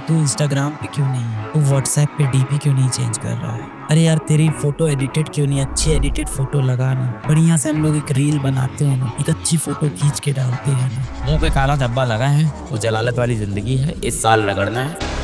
तू इंस्टाग्राम पे क्यों नहीं है, तू व्हाट्सएप पे डीपी क्यों नहीं चेंज कर रहा है। अरे यार तेरी फोटो एडिटेड क्यों नहीं, अच्छी एडिटेड फोटो लगा ना, बढ़िया से हम लोग एक रील बनाते हैं ना, एक अच्छी फोटो खींच के डालते हैं ना। मुंह पे काला धब्बा लगा है, वो जलालत वाली जिंदगी है, इस साल रगड़ना है।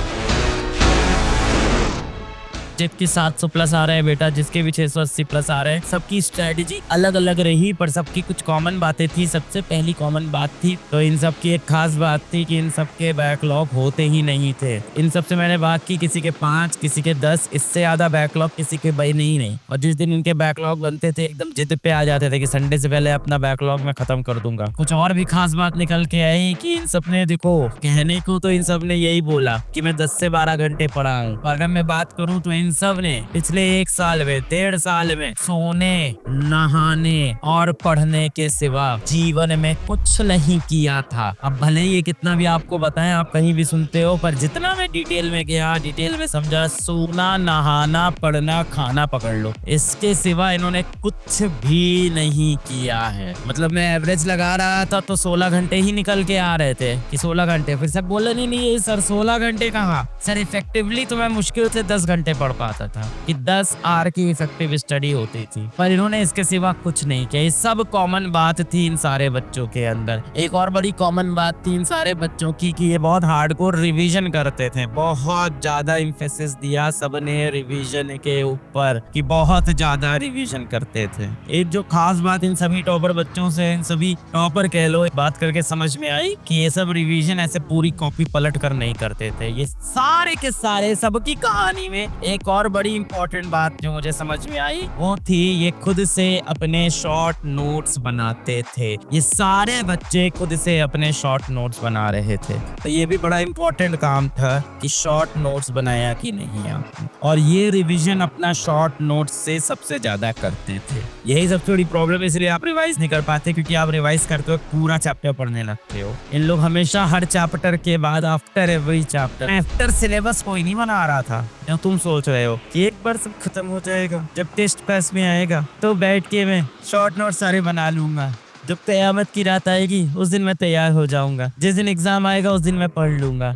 जिसके 700 प्लस आ रहे हैं बेटा, जिसके भी 680 प्लस आ रहे हैं, सबकी स्ट्रेटेजी अलग अलग रही, पर सबकी कुछ कॉमन बातें थी। सबसे पहली कॉमन बात थी तो इन सब की एक खास बात थी कि इन सब के बैकलॉग होते ही नहीं थे। इन सब से मैंने बात की, किसी के 5, किसी के 10, इससे ज्यादा बैकलॉग किसी के बने ही नहीं। और जिस दिन इनके बैकलॉग बनते थे एकदम जिद पे आ जाते थे कि संडे से पहले अपना बैकलॉग मैं खत्म कर दूंगा। कुछ और भी खास बात निकल के आई कि इन सब ने, देखो कहने को तो इन सब ने यही बोला कि मैं 10 से 12 घंटे पढ़ा हूँ, और अगर मैं बात करूँ तो इन सब ने पिछले 1 साल में, 1.5 साल में सोने, नहाने और पढ़ने के सिवा जीवन में कुछ नहीं किया था। अब भले ही ये कितना भी आपको बताएं, आप कहीं भी सुनते हो, पर जितना मैं डिटेल में गया, डिटेल में समझा, सोना, नहाना, पढ़ना, खाना पकड़ लो, इसके सिवा इन्होंने कुछ भी नहीं किया है। मतलब मैं एवरेज लगा रहा था तो 16 घंटे ही निकल के आ रहे थे कि 16 घंटे, फिर सब बोला नहीं सर 16 घंटे कहाँ सर, इफेक्टिवली तो मैं मुश्किल से 10 घंटे पढ़ पाता था कि 10 आवर की इफेक्टिव स्टडी होती थी, पर इन्होंने इसके सिवा कुछ नहीं किया। ये सब कॉमन बात थी इन सारे बच्चों के अंदर। एक और बड़ी कॉमन बात थी इन सारे बच्चों की कि ये बहुत हार्डकोर रिवीजन करते थे। बहुत ज्यादा इंफेसिस दिया सबने रिवीजन के ऊपर कि बहुत ज्यादा रिवीजन करते थे। एक जो खास बात इन सभी टॉपर बच्चों से, इन सभी टॉपर कह लो, बात करके समझ में आई कि ये सब रिवीजन ऐसे पूरी कॉपी पलट कर नहीं करते थे। ये सारे के सारे सबकी कहानी में एक और बड़ी इंपॉर्टेंट बात जो मुझे समझ में आई वो थी ये खुद से अपने शॉर्ट नोट्स बनाते थे। ये सारे बच्चे खुद से अपने शॉर्ट नोट्स बना रहे थे, तो ये भी बड़ा इंपॉर्टेंट काम था कि शॉर्ट नोट्स बनाया कि नहीं आपने। और ये रिवीजन अपना शॉर्ट नोट्स से सबसे ज्यादा करते थे। यही सबसे बड़ी प्रॉब्लम, इसलिए आप रिवाइज नहीं कर पाते, क्योंकि आप रिवाइज करते हो पूरा चैप्टर पढ़ने लगते हो। इन लोग हमेशा हर चैप्टर के बाद, after every chapter, after syllabus कोई नहीं बना रहा था। तुम सोच रहे हो कि एक बार सब खत्म हो जाएगा, जब टेस्ट पास में आएगा तो बैठ के मैं शॉर्ट नोट सारे बना लूंगा, जब कयामत की रात आएगी उस दिन मैं तैयार हो जाऊंगा, जिस दिन एग्जाम आएगा उस दिन मैं पढ़ लूंगा।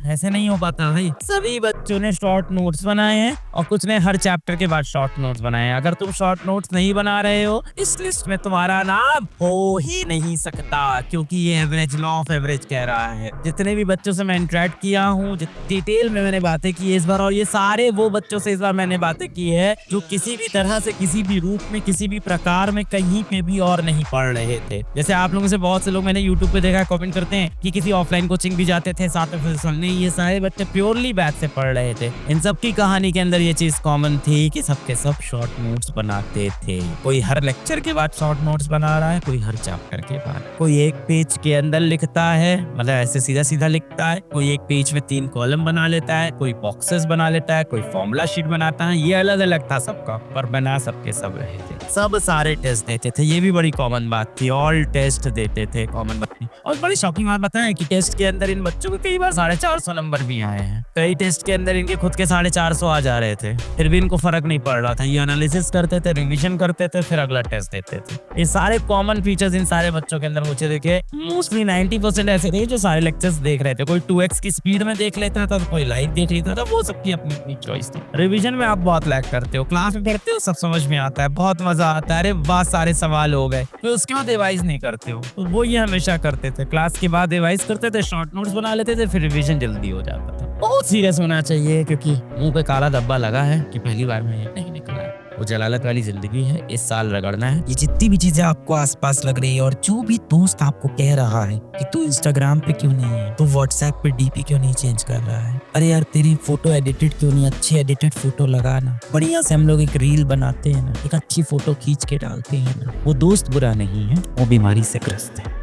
ऐसे नहीं हो पाता भाई। सभी बच्चों ने शॉर्ट नोट्स बनाए हैं और कुछ ने हर चैप्टर के बाद शॉर्ट नोट्स बनाए हैं। अगर तुम शॉर्ट नोट्स नहीं बना रहे हो, इस लिस्ट में तुम्हारा नाम हो ही नहीं सकता, क्योंकि ये एवरेज, लॉ ऑफ एवरेज कह रहा है। जितने भी बच्चों से मैं इंटरेक्ट किया हूँ, डिटेल में मैंने बातें की है इस बार, और ये सारे वो बच्चों से इस बार मैंने बातें की है जो किसी भी तरह से, किसी भी रूप में, किसी भी प्रकार में कहीं पे भी और नहीं पढ़ रहे थे। जैसे आप लोगों से बहुत से लोग मैंने YouTube पे देखा, कमेंट करते हैं कि किसी ऑफलाइन कोचिंग भी जाते थे साथ में फिजिकल। नहीं, ये सारे बच्चे प्योरली बैच से पढ़ रहे थे। इन सब की कहानी के अंदर ये चीज कॉमन थी कि सबके सब शॉर्ट नोट्स बनाते थे। कोई हर लेक्चर के बाद शॉर्ट नोट्स बना रहा है, कोई हर चैप्टर के बाद, कोई एक पेज के अंदर लिखता है, मतलब ऐसे सीधा सीधा लिखता है, कोई एक पेज में 3 कॉलम बना लेता है, कोई बॉक्सेस बना लेता है, कोई फॉर्मूला शीट बनाता है। ये अलग अलग था सबका, पर बना सबके सब रहे थे। सब सारे टेस्ट देते थे, ये भी बड़ी कॉमन बात थी। ऑल टेस्ट देते थे, कॉमन बात थी। और बड़ी शॉकिंग बात बताएं कि टेस्ट के अंदर इन बच्चों को कई बार 450 नंबर भी आए हैं। कई टेस्ट के अंदर इनके खुद के 450 आ जा रहे थे, फिर भी इनको फर्क नहीं पड़ रहा था। ये एनालिसिस करते थे, रिवीजन करते थे, फिर अगला टेस्ट देते थे। ये सारे कॉमन फीचर्स इन सारे बच्चों के अंदर मुझे देखे। मोस्टली 90% ऐसे थे जो सारे लेक्चर्स देख रहे थे। कोई 2x की स्पीड में देख लेता था, कोई लाइव देख लेता था, वो सबकी अपनी अपनी चॉइस थी। रिवीजन में आप बहुत लैग करते हो, क्लास में पढ़ते हो सब समझ में आता है, बहुत मजा आता है, अरे वाह सारे सवाल हो गए, फिर उसके बाद रिवाइज नहीं करते हो। तो वो ये हमेशा करते थे, क्लास के बाद रिवाइज करते थे, शॉर्ट नोट्स बना लेते थे, फिर रिवीजन जल्दी हो जाता था। बहुत सीरियस होना चाहिए, क्योंकि मुंह पे काला धब्बा लगा है कि पहली बार में ये नहीं निकला है। वो जलालत वाली जिंदगी है, इस साल रगड़ना है। ये जितनी भी चीजें आपको आसपास लग रही है, और जो भी दोस्त आपको कह रहा है कि तू इंस्टाग्राम पे क्यों नहीं है, तू व्हाट्सएप पे डीपी क्यों नहीं चेंज कर रहा है, अरे यार तेरी फोटो एडिटेड क्यों नहीं, अच्छी एडिटेड फोटो लगा ना, बढ़िया से हम लोग एक रील बनाते हैं ना, एक अच्छी फोटो खींच के डालते हैं ना, वो दोस्त बुरा नहीं है, वो बीमारी से ग्रस्त है।